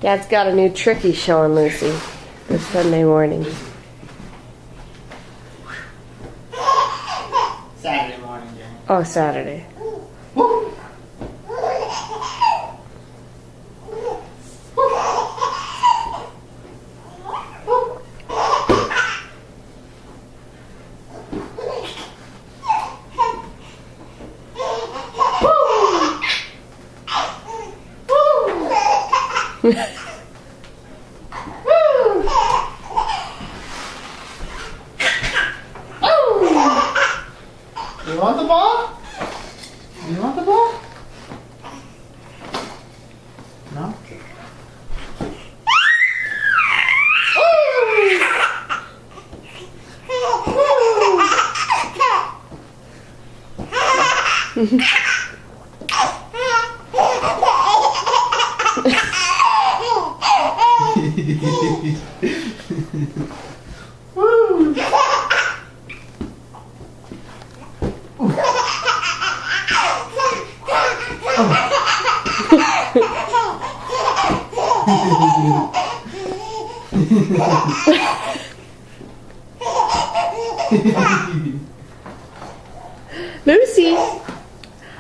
Dad's got a new trick he's showing Lucy this Sunday morning. Saturday morning, Jenny. Oh, Saturday. Woo. You want the ball? You want the ball? No? Woo! Lucy!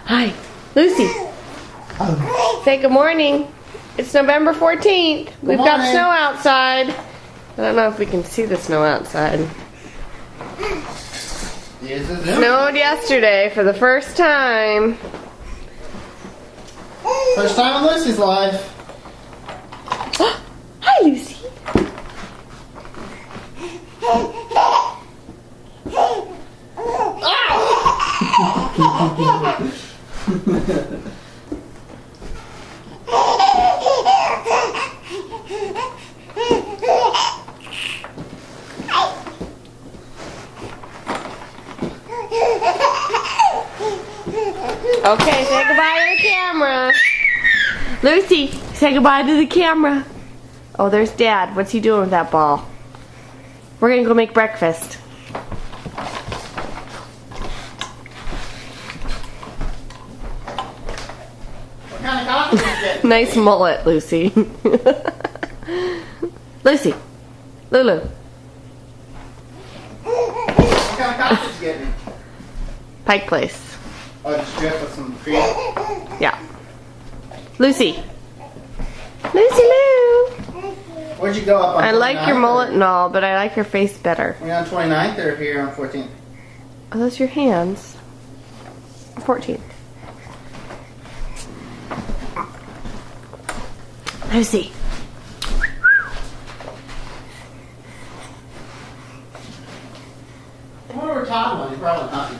Hi, Lucy. Say good morning. It's November 14th. We've got morning. snow outside. I don't know if we can see the snow outside. Here's the Zoom. Snowed yesterday for the first time. First time in Lucy's life. Hi, Lucy. Okay, say goodbye to the camera. Lucy, say goodbye to the camera. Oh, there's Dad. What's he doing with that ball? We're gonna go make breakfast. What kind of coffee did you get? Nice mullet, Lucy. Lucy. Lulu. What kind of coffee did you get me? Pike Place. Oh, just drip with some cream. Yeah. Lucy. Lucy Lou. Where'd you go up on I like your 29th, mullet and all, but I like your face better. Are you on 29th or here on 14th? Are those your hands? 14. Lucy. Come over, Todd one. You probably not.